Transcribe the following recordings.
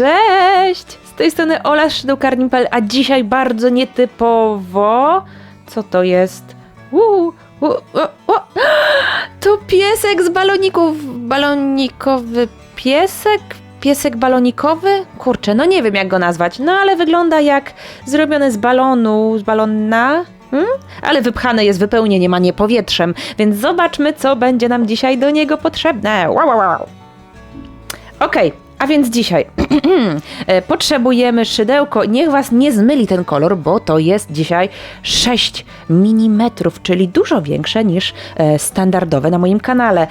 Cześć! Z tej strony Ola z Szydełkarni.pl, a dzisiaj bardzo nietypowo. Co to jest? To piesek z baloników. Balonikowy piesek? Piesek balonikowy? Kurczę, no nie wiem jak go nazwać, no ale wygląda jak zrobiony z balonu, z balona. Ale wypchane jest wypełnieniem, a nie powietrzem, więc zobaczmy, co będzie nam dzisiaj do niego potrzebne. Wow. Okej. A więc dzisiaj potrzebujemy szydełko. Niech was nie zmyli ten kolor, bo to jest dzisiaj 6 mm, czyli dużo większe niż standardowe na moim kanale.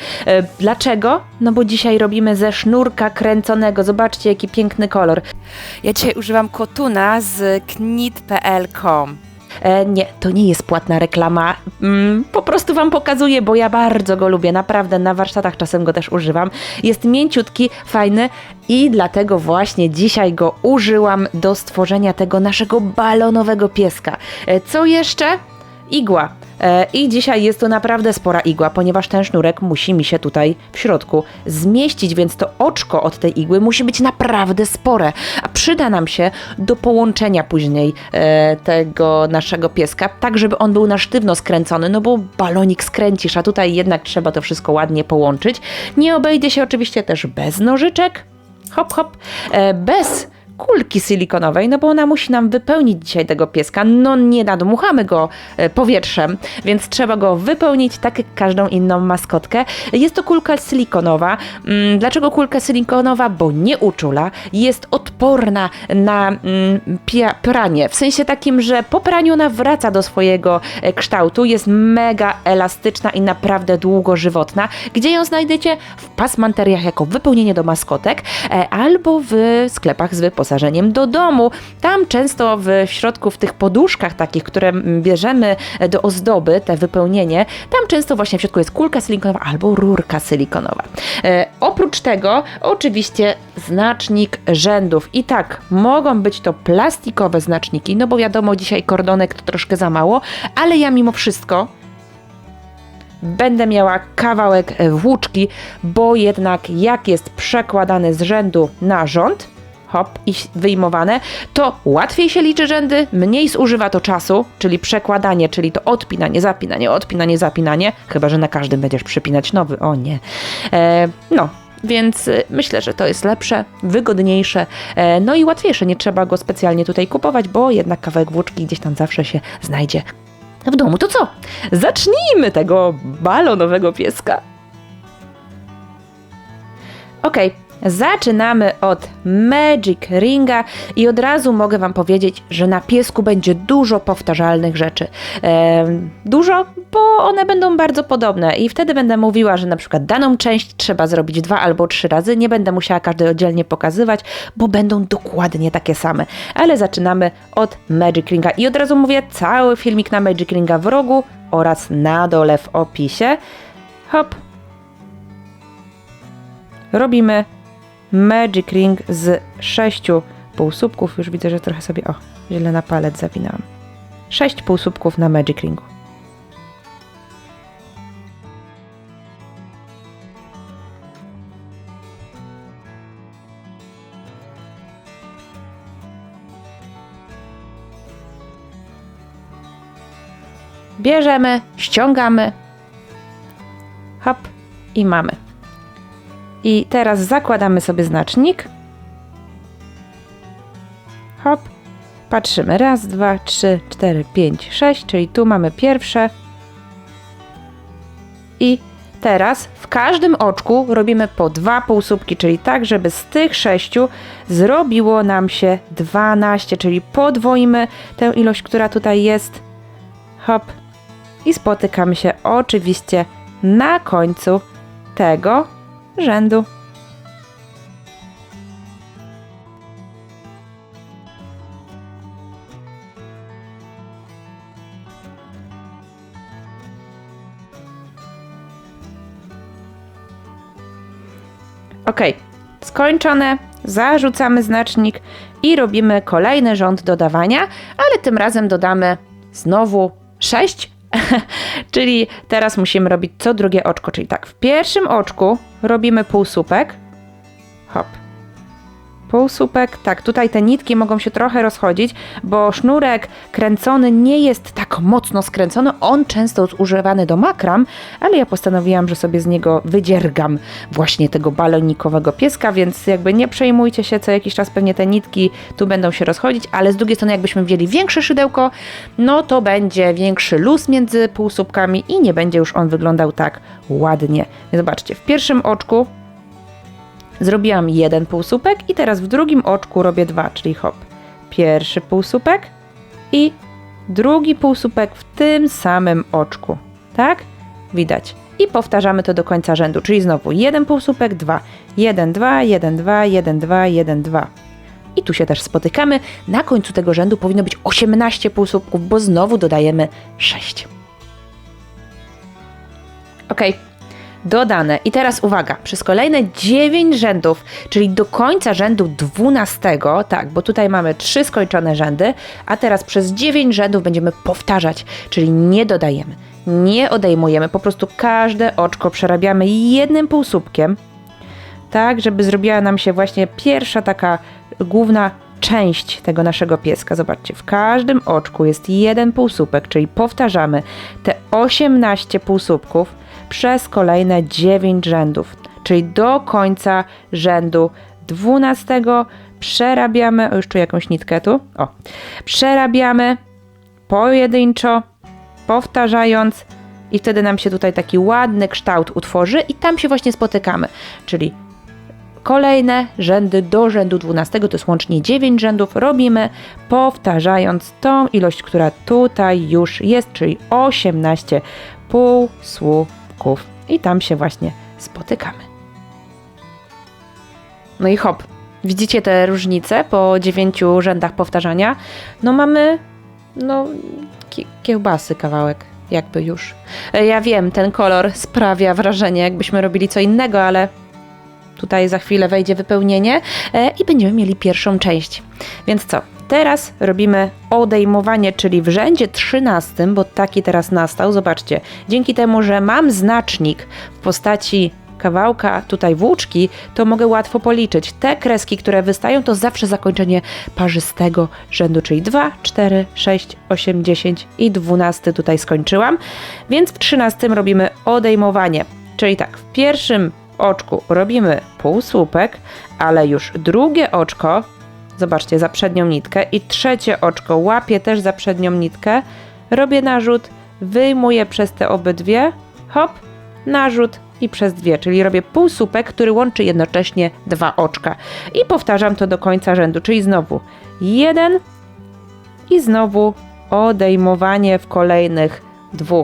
Dlaczego? No bo dzisiaj robimy ze sznurka kręconego. Zobaczcie, jaki piękny kolor. Ja dzisiaj używam kotuna z knit.pl.com. Nie, to nie jest płatna reklama, po prostu wam pokazuję, bo ja bardzo go lubię, naprawdę na warsztatach czasem go też używam. Jest mięciutki, fajny i dlatego właśnie dzisiaj go użyłam do stworzenia tego naszego balonowego pieska. Co jeszcze? Igła. I dzisiaj jest to naprawdę spora igła, ponieważ ten sznurek musi mi się tutaj w środku zmieścić, więc to oczko od tej igły musi być naprawdę spore, a przyda nam się do połączenia później tego naszego pieska, tak żeby on był na sztywno skręcony, no bo balonik skręcisz, a tutaj jednak trzeba to wszystko ładnie połączyć. Nie obejdzie się oczywiście też bez nożyczek, bez kulki silikonowej, no bo ona musi nam wypełnić dzisiaj tego pieska. No nie nadmuchamy go powietrzem, więc trzeba go wypełnić tak jak każdą inną maskotkę. Jest to kulka silikonowa. Dlaczego kulka silikonowa? Bo nie uczula. Jest odporna na pranie. W sensie takim, że po praniu ona wraca do swojego kształtu. Jest mega elastyczna i naprawdę długożywotna. Gdzie ją znajdziecie? W pasmanteriach jako wypełnienie do maskotek albo w sklepach z wyposażeniem do domu. Tam często w środku, w tych poduszkach takich, które bierzemy do ozdoby, te wypełnienie, tam często właśnie w środku jest kulka silikonowa albo rurka silikonowa. Oprócz tego oczywiście znacznik rzędów. I tak, mogą być to plastikowe znaczniki, no bo wiadomo, dzisiaj kordonek to troszkę za mało, ale ja mimo wszystko będę miała kawałek włóczki, bo jednak jak jest przekładane z rzędu na rząd, i wyjmowane, to łatwiej się liczy rzędy, mniej zużywa to czasu, czyli przekładanie, czyli to odpinanie, zapinanie, chyba że na każdym będziesz przypinać nowy, o nie. Więc myślę, że to jest lepsze, wygodniejsze, no i łatwiejsze, nie trzeba go specjalnie tutaj kupować, bo jednak kawałek włóczki gdzieś tam zawsze się znajdzie w domu. To co? Zacznijmy tego balonowego pieska. Okej. Zaczynamy od Magic Ringa i od razu mogę wam powiedzieć, że na piesku będzie dużo powtarzalnych rzeczy. Dużo, bo one będą bardzo podobne i wtedy będę mówiła, że na przykład daną część trzeba zrobić 2 albo 3 razy. Nie będę musiała każdej oddzielnie pokazywać, bo będą dokładnie takie same. Ale zaczynamy od Magic Ringa i od razu mówię, cały filmik na Magic Ringa w rogu oraz na dole w opisie. Robimy Magic Ring z 6 półsłupków. Już widzę, że trochę sobie, źle na palec zawinęłam. 6 półsłupków na Magic Ringu. Bierzemy, ściągamy. I mamy. I teraz zakładamy sobie znacznik. Patrzymy. 1, 2, 3, 4, 5, 6, czyli tu mamy pierwsze. I teraz w każdym oczku robimy po 2 półsłupki, czyli tak, żeby z tych 6 zrobiło nam się 12, czyli podwoimy tę ilość, która tutaj jest. I spotykamy się oczywiście na końcu tego rzędu. Skończone, zarzucamy znacznik i robimy kolejny rząd dodawania, ale tym razem dodamy znowu 6, czyli teraz musimy robić co drugie oczko, czyli tak, w pierwszym oczku robimy półsłupek, półsłupek. Tak, tutaj te nitki mogą się trochę rozchodzić, bo sznurek kręcony nie jest tak mocno skręcony. On często jest używany do makram, ale ja postanowiłam, że sobie z niego wydziergam właśnie tego balonikowego pieska, więc jakby nie przejmujcie się, co jakiś czas pewnie te nitki tu będą się rozchodzić, ale z drugiej strony jakbyśmy wzięli większe szydełko, no to będzie większy luz między półsłupkami i nie będzie już on wyglądał tak ładnie. Zobaczcie, w pierwszym oczku zrobiłam jeden półsłupek i teraz w drugim oczku robię 2, czyli hop, pierwszy półsłupek i drugi półsłupek w tym samym oczku, tak? Widać. I powtarzamy to do końca rzędu, czyli znowu jeden półsłupek, 2, 1, 2, 1, 2, 1, 2, 1, 2. I tu się też spotykamy. Na końcu tego rzędu powinno być 18 półsłupków, bo znowu dodajemy 6. Ok. Dodane. I teraz uwaga, przez kolejne 9 rzędów, czyli do końca rzędu 12, tak, bo tutaj mamy 3 skończone rzędy, a teraz przez 9 rzędów będziemy powtarzać, czyli nie dodajemy, nie odejmujemy, po prostu każde oczko przerabiamy jednym półsłupkiem, tak, żeby zrobiła nam się właśnie pierwsza taka główna część tego naszego pieska. Zobaczcie, w każdym oczku jest jeden półsłupek, czyli powtarzamy te 18 półsłupków przez kolejne 9 rzędów, czyli do końca rzędu 12 przerabiamy, o już czuję jakąś nitkę tu, przerabiamy pojedynczo, powtarzając i wtedy nam się tutaj taki ładny kształt utworzy i tam się właśnie spotykamy, czyli kolejne rzędy do rzędu 12, to jest łącznie 9 rzędów, robimy powtarzając tą ilość, która tutaj już jest, czyli 18 półsłupków. I tam się właśnie spotykamy. No i hop, widzicie te różnice po 9 rzędach powtarzania? No mamy, kiełbasy kawałek, jakby już. Ja wiem, ten kolor sprawia wrażenie, jakbyśmy robili co innego, ale tutaj za chwilę wejdzie wypełnienie i będziemy mieli pierwszą część. Więc co? Teraz robimy odejmowanie, czyli w rzędzie 13, bo taki teraz nastał. Zobaczcie, dzięki temu, że mam znacznik w postaci kawałka tutaj włóczki, to mogę łatwo policzyć. Te kreski, które wystają, to zawsze zakończenie parzystego rzędu, czyli 2, 4, 6, 8, 10 i 12 tutaj skończyłam. Więc w 13 robimy odejmowanie, czyli tak, w pierwszym oczku robimy półsłupek, ale już drugie oczko, zobaczcie, za przednią nitkę i trzecie oczko łapię też za przednią nitkę, robię narzut, wyjmuję przez te obydwie, hop, narzut i przez dwie, czyli robię półsłupek, który łączy jednocześnie 2 oczka. I powtarzam to do końca rzędu, czyli znowu 1 i znowu odejmowanie w kolejnych 2.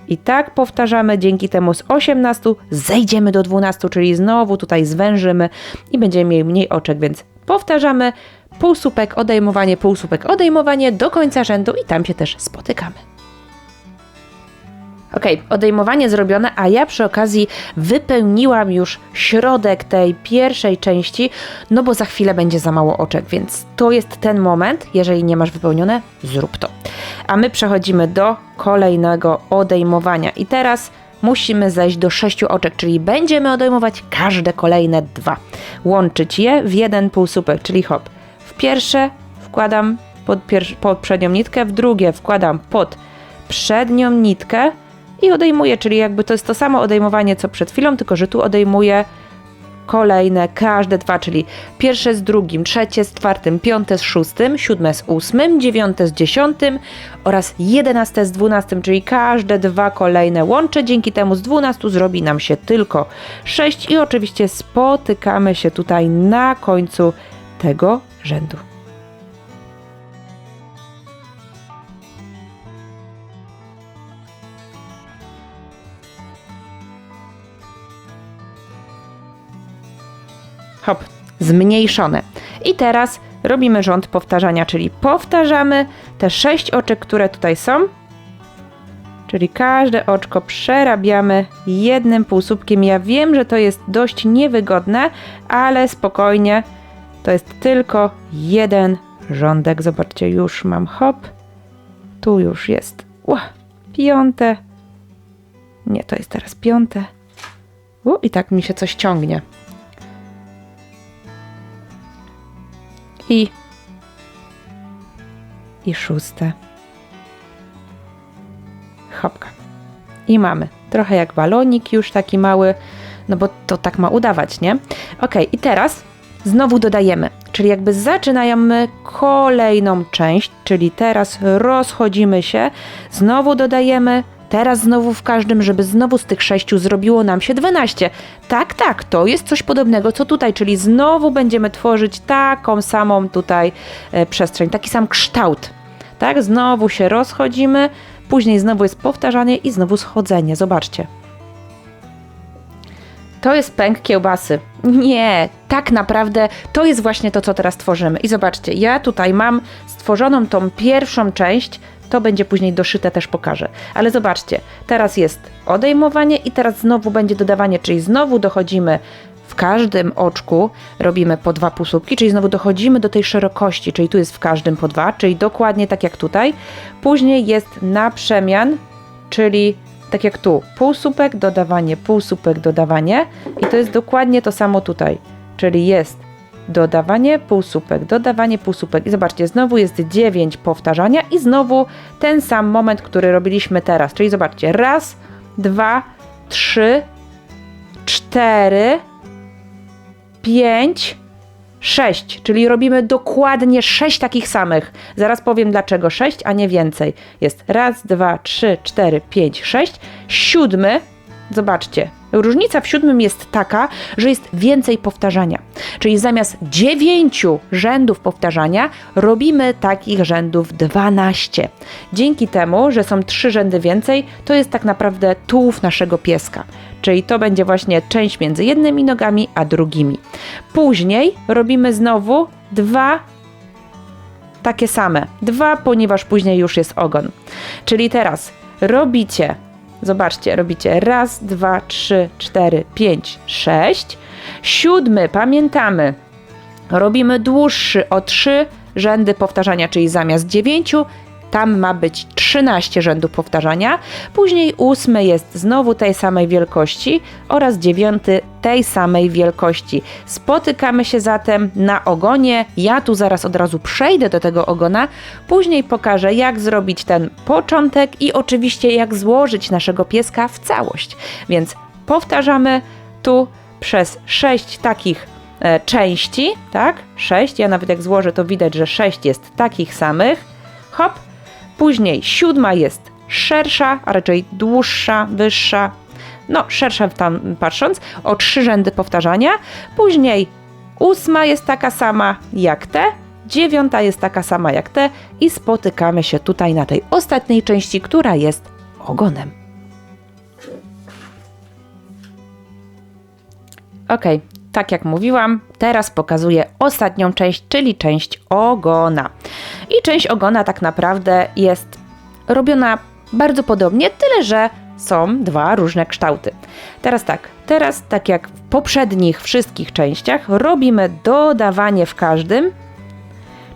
I tak powtarzamy, dzięki temu z 18 zejdziemy do 12, czyli znowu tutaj zwężymy i będziemy mieli mniej oczek, więc powtarzamy półsłupek, odejmowanie do końca rzędu i tam się też spotykamy. Ok, odejmowanie zrobione, a ja przy okazji wypełniłam już środek tej pierwszej części, no bo za chwilę będzie za mało oczek, więc to jest ten moment, jeżeli nie masz wypełnione, zrób to. A my przechodzimy do kolejnego odejmowania i teraz musimy zejść do 6 oczek, czyli będziemy odejmować każde kolejne 2. Łączyć je w jeden półsłupek, czyli hop, w pierwsze wkładam pod przednią nitkę, w drugie wkładam pod przednią nitkę i odejmuję, czyli jakby to jest to samo odejmowanie co przed chwilą, tylko że tu odejmuję kolejne, każde 2, czyli pierwsze z drugim, trzecie z czwartym, piąte z szóstym, siódme z ósmym, dziewiąte z 10 oraz 11 z 12, czyli każde 2 kolejne łączę. Dzięki temu z 12 zrobi nam się tylko 6 i oczywiście spotykamy się tutaj na końcu tego rzędu. Hop, zmniejszone. I teraz robimy rząd powtarzania, czyli powtarzamy te 6 oczek, które tutaj są, czyli każde oczko przerabiamy jednym półsłupkiem. Ja wiem, że to jest dość niewygodne, ale spokojnie, to jest tylko jeden rządek. Zobaczcie, już mam hop, tu już jest 5. Nie, to jest teraz 5. I tak mi się coś ciągnie. I 6. Hopka. I mamy. Trochę jak balonik już taki mały, no bo to tak ma udawać, nie? Ok, i teraz znowu dodajemy, czyli jakby zaczynamy kolejną część, czyli teraz rozchodzimy się, znowu dodajemy, teraz znowu w każdym, żeby znowu z tych 6 zrobiło nam się 12. Tak, to jest coś podobnego co tutaj, czyli znowu będziemy tworzyć taką samą tutaj przestrzeń, taki sam kształt. Tak, znowu się rozchodzimy, później znowu jest powtarzanie i znowu schodzenie. Zobaczcie. To jest pęk kiełbasy. Nie, tak naprawdę to jest właśnie to, co teraz tworzymy. I zobaczcie, ja tutaj mam stworzoną tą pierwszą część, to będzie później doszyte, też pokażę. Ale zobaczcie, teraz jest odejmowanie i teraz znowu będzie dodawanie, czyli znowu dochodzimy w każdym oczku, robimy po 2 półsłupki, czyli znowu dochodzimy do tej szerokości, czyli tu jest w każdym po 2, czyli dokładnie tak jak tutaj. Później jest na przemian, czyli tak jak tu, półsłupek, dodawanie i to jest dokładnie to samo tutaj, czyli jest dodawanie, półsłupek i zobaczcie, znowu jest 9 powtarzania i znowu ten sam moment, który robiliśmy teraz, czyli zobaczcie, 1, 2, 3, 4, 5, 6, czyli robimy dokładnie 6 takich samych. Zaraz powiem dlaczego 6, a nie więcej. Jest 1, 2, 3, 4, 5, 6. 7, zobaczcie, różnica w 7 jest taka, że jest więcej powtarzania. Czyli zamiast 9 rzędów powtarzania robimy takich rzędów 12. Dzięki temu, że są 3 rzędy więcej, to jest tak naprawdę tułów naszego pieska. Czyli to będzie właśnie część między jednymi nogami a drugimi. Później robimy znowu 2 takie same. 2, ponieważ później już jest ogon. Czyli teraz robicie, zobaczcie, robicie 1, 2, 3, 4, 5, 6. 7, pamiętamy, robimy dłuższy o 3 rzędy powtarzania, czyli zamiast 9 tam ma być 13 rzędów powtarzania. Później 8 jest znowu tej samej wielkości oraz 9 tej samej wielkości. Spotykamy się zatem na ogonie. Ja tu zaraz od razu przejdę do tego ogona. Później pokażę, jak zrobić ten początek i oczywiście jak złożyć naszego pieska w całość. Więc powtarzamy tu przez 6 takich części, tak? 6. Ja nawet jak złożę, to widać, że 6 jest takich samych. Hop. Później 7 jest szersza, a raczej dłuższa, wyższa, no szersza tam patrząc, o 3 rzędy powtarzania. Później 8 jest taka sama jak te, 9 jest taka sama jak te i spotykamy się tutaj na tej ostatniej części, która jest ogonem. Ok, tak jak mówiłam, teraz pokazuję ostatnią część, czyli część ogona. I część ogona tak naprawdę jest robiona bardzo podobnie, tyle że są 2 różne kształty. Teraz tak jak w poprzednich wszystkich częściach robimy dodawanie w każdym,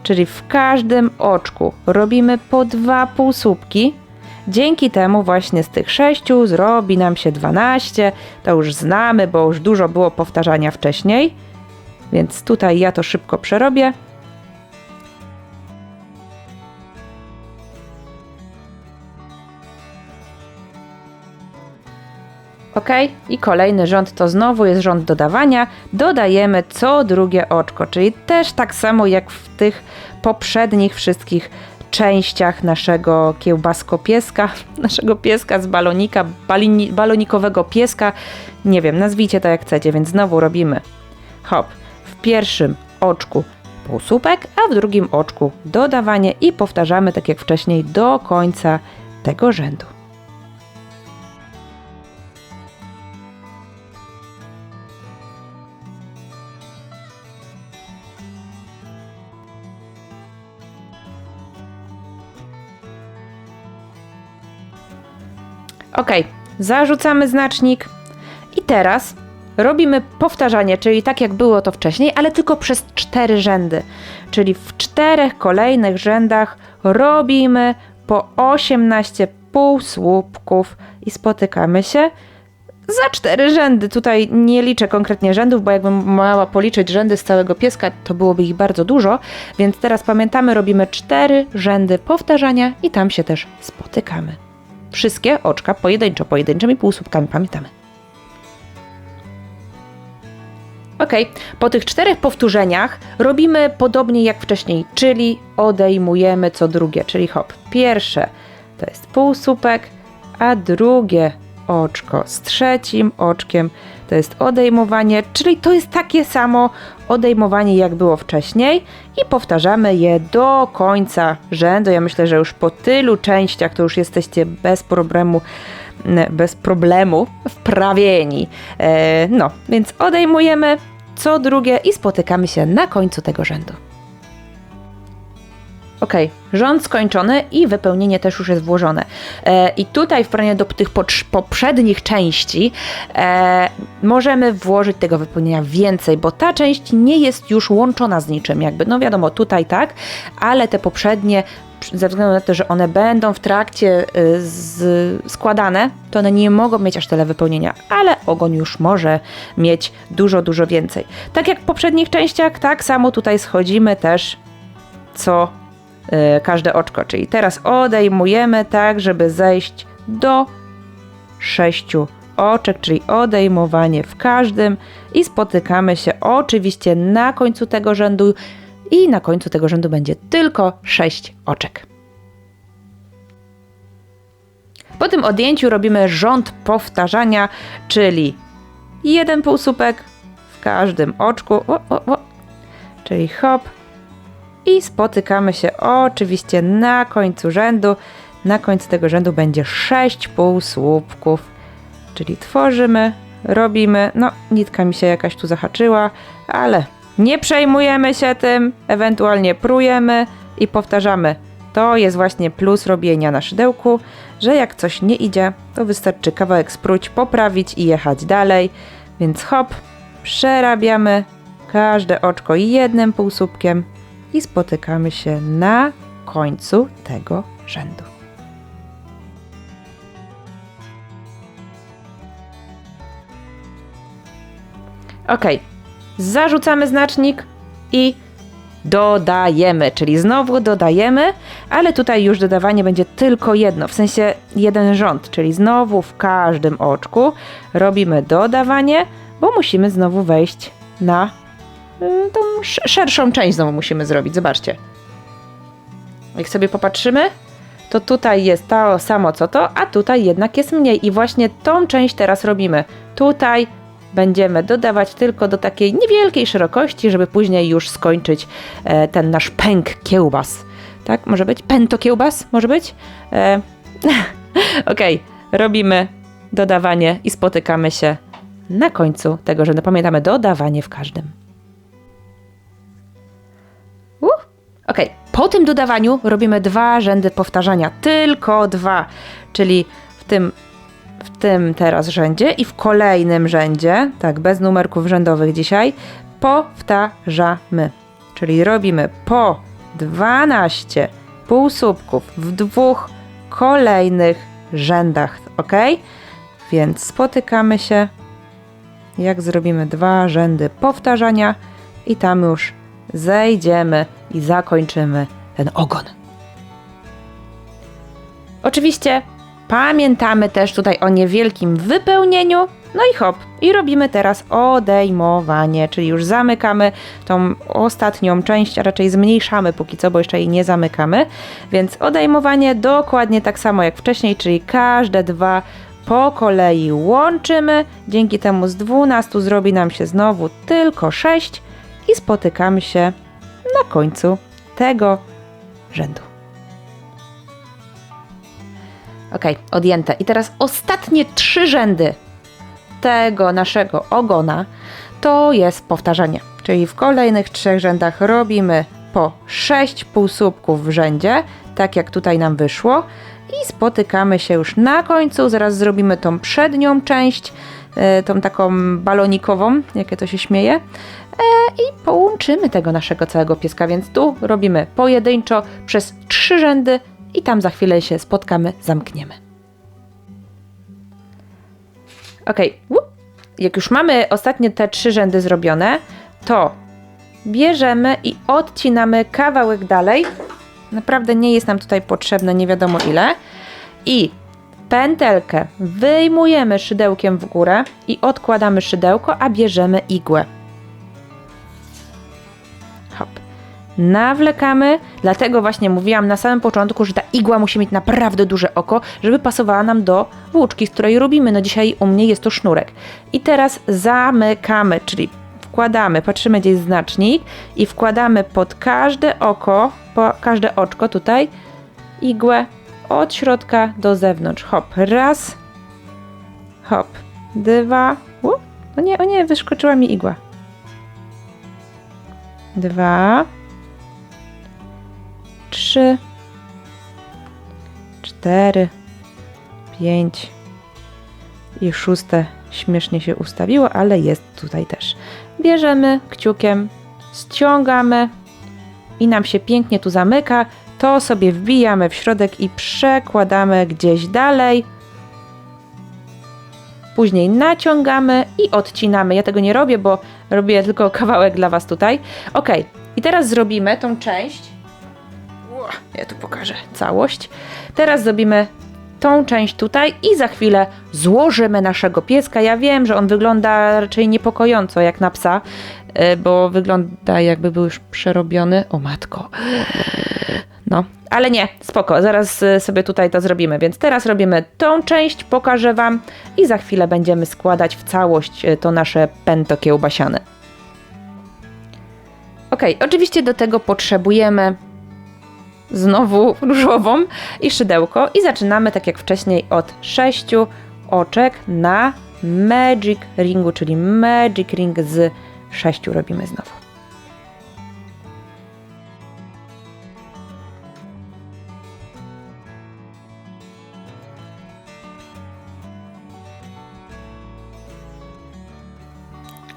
czyli w każdym oczku robimy po 2 półsłupki. Dzięki temu właśnie z tych 6 zrobi nam się 12. To już znamy, bo już dużo było powtarzania wcześniej. Więc tutaj ja to szybko przerobię. Ok, i kolejny rząd to znowu jest rząd dodawania. Dodajemy co drugie oczko, czyli też tak samo jak w tych poprzednich wszystkich częściach naszego kiełbaskopieska, naszego pieska z balonika, balonikowego pieska. Nie wiem, nazwijcie to jak chcecie, więc znowu robimy hop, w pierwszym oczku półsłupek, a w drugim oczku dodawanie i powtarzamy tak jak wcześniej do końca tego rzędu. Ok, zarzucamy znacznik i teraz robimy powtarzanie, czyli tak jak było to wcześniej, ale tylko przez 4 rzędy. Czyli w 4 kolejnych rzędach robimy po 18 półsłupków i spotykamy się za 4 rzędy. Tutaj nie liczę konkretnie rzędów, bo jakbym miała policzyć rzędy z całego pieska, to byłoby ich bardzo dużo, więc teraz pamiętamy, robimy 4 rzędy powtarzania i tam się też spotykamy. Wszystkie oczka pojedynczymi półsłupkami pamiętamy. Ok, po tych 4 powtórzeniach robimy podobnie jak wcześniej, czyli odejmujemy co drugie, czyli hop, pierwsze to jest półsłupek, a drugie oczko z trzecim oczkiem to jest odejmowanie, czyli to jest takie samo odejmowanie jak było wcześniej i powtarzamy je do końca rzędu. Ja myślę, że już po tylu częściach to już jesteście bez problemu wprawieni. No, więc odejmujemy co drugie i spotykamy się na końcu tego rzędu. Ok, rząd skończony i wypełnienie też już jest włożone. I tutaj w porównaniu do tych poprzednich części możemy włożyć tego wypełnienia więcej, bo ta część nie jest już łączona z niczym. Jakby, no wiadomo, tutaj tak, ale te poprzednie, ze względu na to, że one będą w trakcie składane, to one nie mogą mieć aż tyle wypełnienia, ale ogon już może mieć dużo, dużo więcej. Tak jak w poprzednich częściach, tak samo tutaj schodzimy też co każde oczko, czyli teraz odejmujemy tak, żeby zejść do 6 oczek, czyli odejmowanie w każdym i spotykamy się oczywiście na końcu tego rzędu i na końcu tego rzędu będzie tylko 6 oczek. Po tym odjęciu robimy rząd powtarzania, czyli 1 półsłupek w każdym oczku, czyli hop, i spotykamy się oczywiście na końcu rzędu. Na końcu tego rzędu będzie 6 półsłupków, czyli tworzymy, robimy, no nitka mi się jakaś tu zahaczyła, ale nie przejmujemy się tym, ewentualnie prujemy i powtarzamy. To jest właśnie plus robienia na szydełku, że jak coś nie idzie, to wystarczy kawałek spróć, poprawić i jechać dalej. Więc hop, przerabiamy każde oczko 1 półsłupkiem i spotykamy się na końcu tego rzędu. Ok, zarzucamy znacznik i dodajemy, czyli znowu dodajemy, ale tutaj już dodawanie będzie tylko jedno, w sensie jeden rząd, czyli znowu w każdym oczku robimy dodawanie, bo musimy znowu wejść na tą szerszą część znowu musimy zrobić, zobaczcie. Jak sobie popatrzymy, to tutaj jest to samo co to, a tutaj jednak jest mniej i właśnie tą część teraz robimy. Tutaj będziemy dodawać tylko do takiej niewielkiej szerokości, żeby później już skończyć ten nasz pęk kiełbas. Tak? Może być? Pęto kiełbas? Może być? Ok, robimy dodawanie i spotykamy się na końcu tego rzędu. Pamiętamy dodawanie w każdym. Ok, po tym dodawaniu robimy 2 rzędy powtarzania, tylko 2, czyli w tym teraz rzędzie i w kolejnym rzędzie, tak, bez numerków rzędowych dzisiaj, powtarzamy. Czyli robimy po 12 półsłupków w 2 kolejnych rzędach, ok? Więc spotykamy się, jak zrobimy 2 rzędy powtarzania i tam już zejdziemy i zakończymy ten ogon. Oczywiście pamiętamy też tutaj o niewielkim wypełnieniu, no i hop, i robimy teraz odejmowanie, czyli już zamykamy tą ostatnią część, a raczej zmniejszamy póki co, bo jeszcze jej nie zamykamy, więc odejmowanie dokładnie tak samo jak wcześniej, czyli każde 2 po kolei łączymy, dzięki temu z 12 zrobi nam się znowu tylko 6 i spotykamy się na końcu tego rzędu. Ok, odjęte. I teraz ostatnie 3 rzędy tego naszego ogona to jest powtarzanie. Czyli w kolejnych 3 rzędach robimy po 6 półsłupków w rzędzie, tak jak tutaj nam wyszło i spotykamy się już na końcu. Zaraz zrobimy tą przednią część, tą taką balonikową, jakie to się śmieje, i połączymy tego naszego całego pieska, więc tu robimy pojedynczo przez 3 rzędy i tam za chwilę się spotkamy, zamkniemy. Ok, jak już mamy ostatnie te 3 rzędy zrobione, to bierzemy i odcinamy kawałek dalej. Naprawdę nie jest nam tutaj potrzebne nie wiadomo ile. I pętelkę wyjmujemy szydełkiem w górę i odkładamy szydełko, a bierzemy igłę. Hop. Nawlekamy, dlatego właśnie mówiłam na samym początku, że ta igła musi mieć naprawdę duże oko, żeby pasowała nam do włóczki, z której robimy. No dzisiaj u mnie jest to sznurek. I teraz zamykamy, czyli wkładamy, patrzymy gdzie jest znacznik i wkładamy pod każde oko, po każde oczko tutaj igłę od środka do zewnątrz. Hop, raz, hop, 2, o nie, wyskoczyła mi igła. 2, 3, 4, 5 i 6 śmiesznie się ustawiło, ale jest tutaj też. Bierzemy kciukiem, ściągamy i nam się pięknie tu zamyka. To sobie wbijamy w środek i przekładamy gdzieś dalej. Później naciągamy i odcinamy. Ja tego nie robię, bo robię tylko kawałek dla Was tutaj. Ok, i teraz zrobimy tą część. Ja tu pokażę całość. Teraz zrobimy tą część tutaj i za chwilę złożymy naszego pieska. Ja wiem, że on wygląda raczej niepokojąco jak na psa, bo wygląda jakby był już przerobiony. O matko. No, ale nie, spoko, zaraz sobie tutaj to zrobimy, więc teraz robimy tą część, pokażę Wam i za chwilę będziemy składać w całość to nasze pęto kiełbasiane. Ok, oczywiście do tego potrzebujemy znowu różową i szydełko i zaczynamy tak jak wcześniej od 6 oczek na Magic Ringu, czyli Magic Ring z 6 robimy znowu.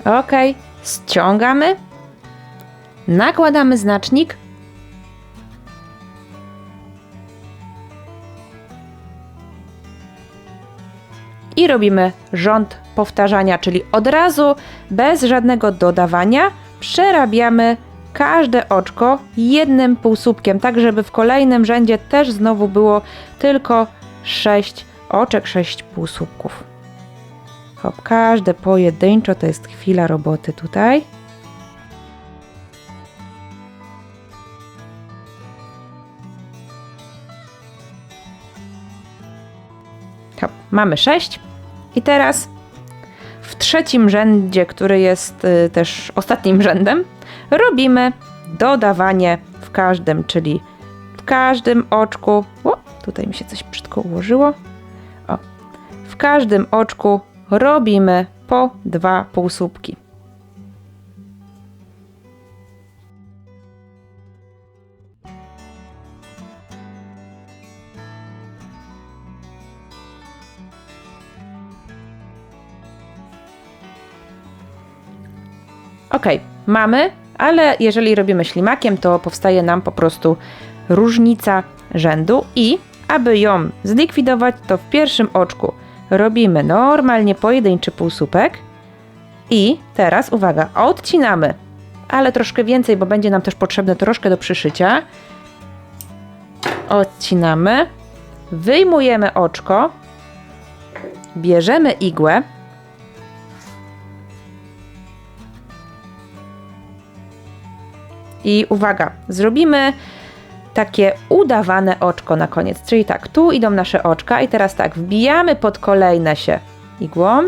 Ok, ściągamy, nakładamy znacznik i robimy rząd powtarzania, czyli od razu, bez żadnego dodawania, przerabiamy każde oczko jednym półsłupkiem, tak żeby w kolejnym rzędzie też znowu było tylko 6 oczek, 6 półsłupków. Hop, każde pojedynczo to jest chwila roboty tutaj. Hop, mamy 6 i teraz w trzecim rzędzie, który jest też ostatnim rzędem, robimy dodawanie w każdym, czyli w każdym oczku, tutaj mi się coś brzydko ułożyło, w każdym oczku robimy po 2 półsłupki. Ok, mamy, ale jeżeli robimy ślimakiem, to powstaje nam po prostu różnica rzędu i aby ją zlikwidować, to w pierwszym oczku robimy normalnie pojedynczy półsłupek i teraz, uwaga, odcinamy, ale troszkę więcej, bo będzie nam też potrzebne troszkę do przyszycia. Odcinamy, wyjmujemy oczko, bierzemy igłę i uwaga, zrobimy takie udawane oczko na koniec, czyli tak, tu idą nasze oczka i teraz tak, wbijamy pod kolejne się igłą,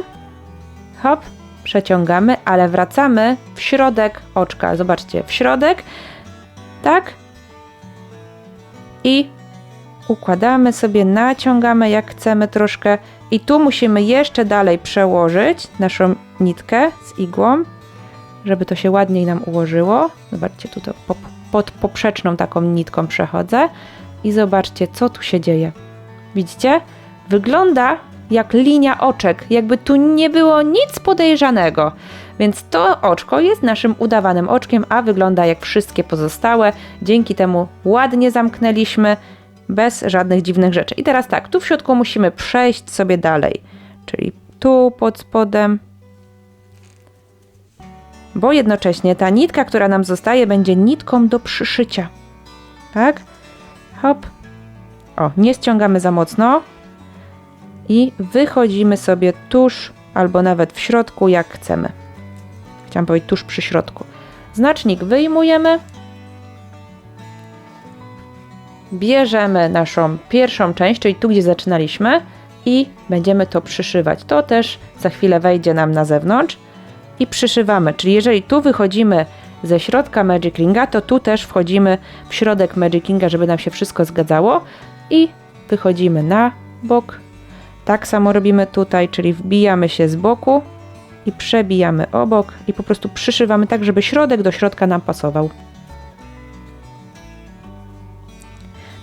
hop, przeciągamy, ale wracamy w środek oczka, zobaczcie, w środek, tak, i układamy sobie, naciągamy jak chcemy troszkę i tu musimy jeszcze dalej przełożyć naszą nitkę z igłą, żeby to się ładniej nam ułożyło. Zobaczcie, tutaj pod poprzeczną taką nitką przechodzę i zobaczcie, co tu się dzieje. Widzicie? Wygląda jak linia oczek, jakby tu nie było nic podejrzanego. Więc to oczko jest naszym udawanym oczkiem, a wygląda jak wszystkie pozostałe. Dzięki temu ładnie zamknęliśmy, bez żadnych dziwnych rzeczy. I teraz tak, tu w środku musimy przejść sobie dalej. Czyli tu pod spodem, bo jednocześnie ta nitka, która nam zostaje, będzie nitką do przyszycia. Tak? Hop. O, nie ściągamy za mocno i wychodzimy sobie tuż albo nawet w środku, jak chcemy. Chciałam powiedzieć tuż przy środku. Znacznik wyjmujemy. Bierzemy naszą pierwszą część, czyli tu, gdzie zaczynaliśmy i będziemy to przyszywać. To też za chwilę wejdzie nam na zewnątrz i przyszywamy. Czyli jeżeli tu wychodzimy ze środka Magic Ringa, to tu też wchodzimy w środek Magic Ringa, żeby nam się wszystko zgadzało i wychodzimy na bok. Tak samo robimy tutaj, czyli wbijamy się z boku i przebijamy obok i po prostu przyszywamy tak, żeby środek do środka nam pasował.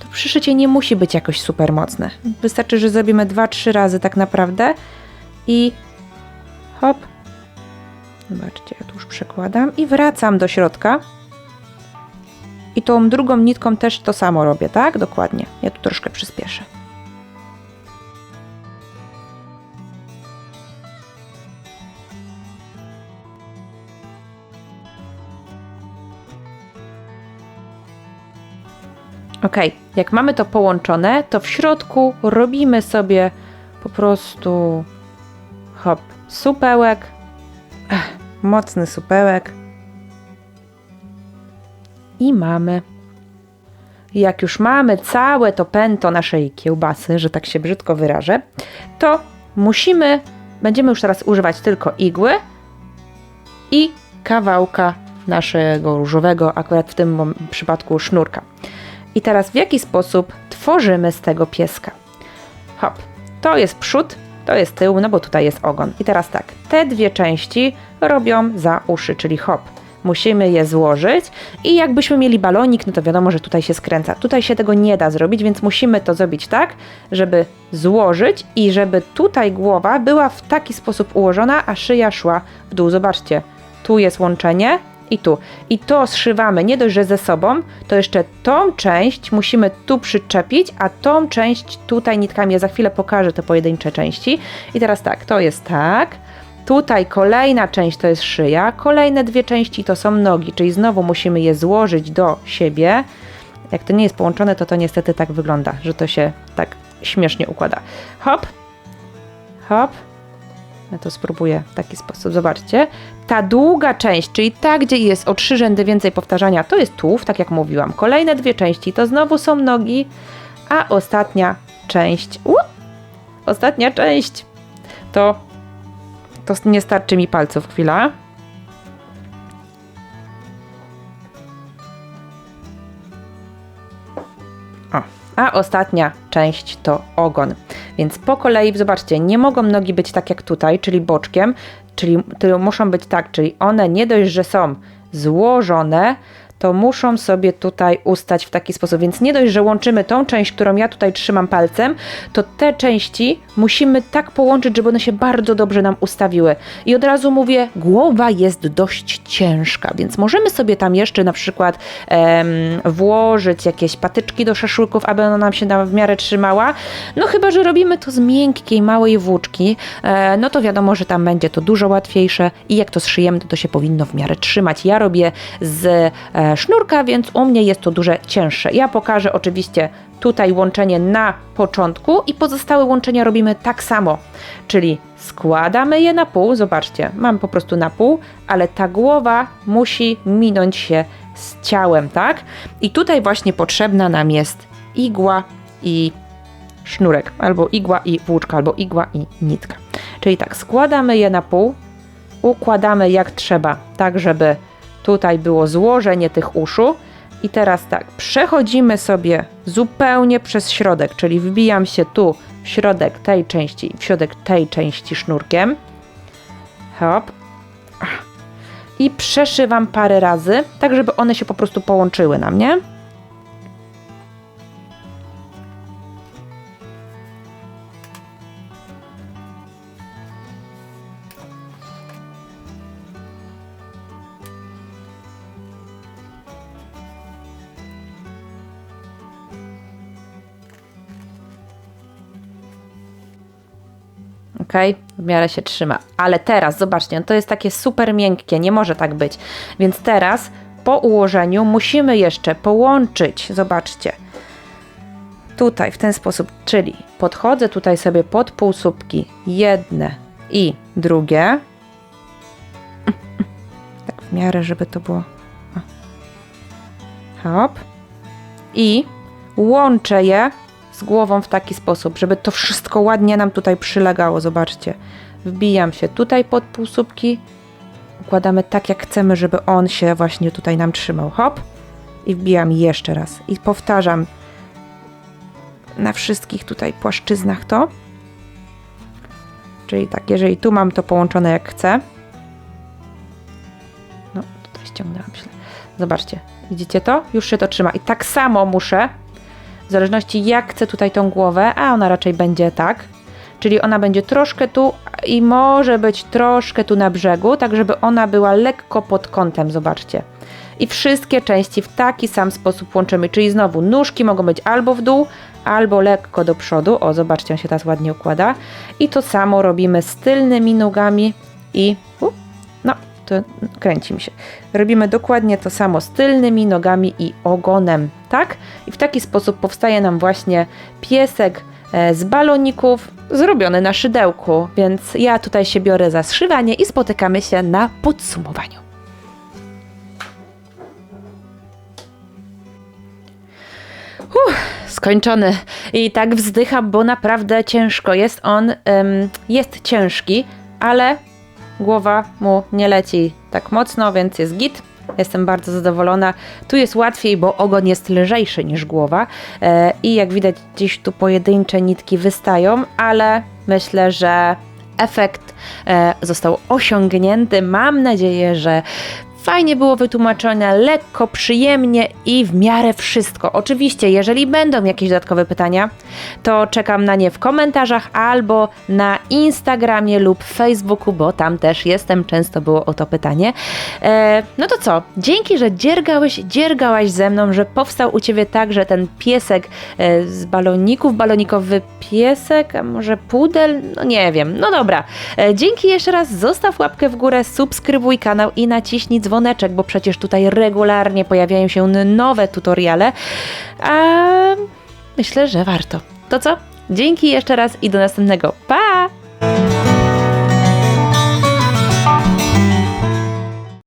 To przyszycie nie musi być jakoś super mocne. Wystarczy, że zrobimy 2-3 razy tak naprawdę i hop. Zobaczcie, ja tu już przekładam i wracam do środka. I tą drugą nitką też to samo robię, tak? Dokładnie. Ja tu troszkę przyspieszę. Ok, jak mamy to połączone, to w środku robimy sobie po prostu hop, supełek, mocny supełek i mamy. Jak już mamy całe to pęto naszej kiełbasy, że tak się brzydko wyrażę, to będziemy już teraz używać tylko igły i kawałka naszego różowego, akurat w tym przypadku sznurka. I teraz w jaki sposób tworzymy z tego pieska? Hop, to jest przód, to jest tył, no bo tutaj jest ogon. I teraz tak, te dwie części robią za uszy, czyli hop. Musimy je złożyć i jakbyśmy mieli balonik, no to wiadomo, że tutaj się skręca. Tutaj się tego nie da zrobić, więc musimy to zrobić tak, żeby złożyć i żeby tutaj głowa była w taki sposób ułożona, a szyja szła w dół. Zobaczcie, tu jest łączenie i tu. I to zszywamy nie dość, że ze sobą, to jeszcze tą część musimy tu przyczepić, a tą część tutaj nitkami. Ja za chwilę pokażę te pojedyncze części. I teraz tak, to jest tak. Tutaj kolejna część to jest szyja, kolejne dwie części to są nogi, czyli znowu musimy je złożyć do siebie. Jak to nie jest połączone, to niestety tak wygląda, że to się tak śmiesznie układa. Hop, hop. Ja to spróbuję w taki sposób. Zobaczcie, ta długa część, czyli ta, gdzie jest o 3 rzędy więcej powtarzania, to jest tułów, tak jak mówiłam. Kolejne dwie części to znowu są nogi, a ostatnia część, to nie starczy mi palców, chwila. A ostatnia część to ogon. Więc po kolei, zobaczcie, nie mogą nogi być tak jak tutaj, czyli boczkiem, czyli muszą być tak, czyli one nie dość, że są złożone, to muszą sobie tutaj ustać w taki sposób. Więc nie dość, że łączymy tą część, którą ja tutaj trzymam palcem, to te części musimy tak połączyć, żeby one się bardzo dobrze nam ustawiły. I od razu mówię, głowa jest dość ciężka, więc możemy sobie tam jeszcze na przykład włożyć jakieś patyczki do szaszłyków, aby ona nam się w miarę trzymała. No chyba, że robimy to z miękkiej, małej włóczki, no to wiadomo, że tam będzie to dużo łatwiejsze i jak to zszyjemy, to się powinno w miarę trzymać. Ja robię z sznurka, więc u mnie jest to dużo cięższe. Ja pokażę oczywiście tutaj łączenie na początku i pozostałe łączenia robimy tak samo, czyli składamy je na pół, zobaczcie, mam po prostu na pół, ale ta głowa musi minąć się z ciałem, tak? I tutaj właśnie potrzebna nam jest igła i sznurek, albo igła i włóczka, albo igła i nitka. Czyli tak, składamy je na pół, układamy jak trzeba, tak żeby tutaj było złożenie tych uszu. I teraz tak, przechodzimy sobie zupełnie przez środek, czyli wbijam się tu w środek tej części i w środek tej części sznurkiem. Hop. I przeszywam parę razy, tak żeby one się po prostu połączyły na mnie. Ok, w miarę się trzyma. Ale teraz, zobaczcie, to jest takie super miękkie, nie może tak być. Więc teraz po ułożeniu musimy jeszcze połączyć, zobaczcie, tutaj w ten sposób, czyli podchodzę tutaj sobie pod półsłupki jedne i drugie. Tak w miarę, żeby to było. Hop. I łączę je z głową w taki sposób, żeby to wszystko ładnie nam tutaj przylegało. Zobaczcie. Wbijam się tutaj pod półsłupki. Układamy tak, jak chcemy, żeby on się właśnie tutaj nam trzymał. Hop. I wbijam jeszcze raz. I powtarzam na wszystkich tutaj płaszczyznach to. Czyli tak, jeżeli tu mam to połączone jak chcę. No, tutaj ściągnęłam się. Zobaczcie. Widzicie to? Już się to trzyma. I tak samo muszę, w zależności jak chcę tutaj tą głowę, a ona raczej będzie tak, czyli ona będzie troszkę tu i może być troszkę tu na brzegu, tak żeby ona była lekko pod kątem, zobaczcie. I wszystkie części w taki sam sposób łączymy, czyli znowu nóżki mogą być albo w dół, albo lekko do przodu. O, zobaczcie, on się teraz ładnie układa. I to samo robimy z tylnymi nogami i... no, to kręci mi się. Robimy dokładnie to samo z tylnymi nogami i ogonem, tak? I w taki sposób powstaje nam właśnie piesek z baloników zrobiony na szydełku, więc ja tutaj się biorę za zszywanie i spotykamy się na podsumowaniu. Skończony. I tak wzdycham, bo naprawdę ciężko jest. On jest ciężki, ale głowa mu nie leci tak mocno, więc jest git. Jestem bardzo zadowolona. Tu jest łatwiej, bo ogon jest lżejszy niż głowa i jak widać gdzieś tu pojedyncze nitki wystają, ale myślę, że efekt został osiągnięty. Mam nadzieję, że fajnie było wytłumaczone, lekko, przyjemnie i w miarę wszystko. Oczywiście, jeżeli będą jakieś dodatkowe pytania, to czekam na nie w komentarzach albo na Instagramie lub Facebooku, bo tam też jestem, często było o to pytanie. No to co? Dzięki, że dziergałaś ze mną, że powstał u Ciebie także ten piesek z baloników, balonikowy piesek, a może pudel? No nie wiem. No dobra. Dzięki jeszcze raz, zostaw łapkę w górę, subskrybuj kanał i naciśnij dzwoneczek, bo przecież tutaj regularnie pojawiają się nowe tutoriale, a myślę, że warto. To co? Dzięki jeszcze raz i do następnego. Pa!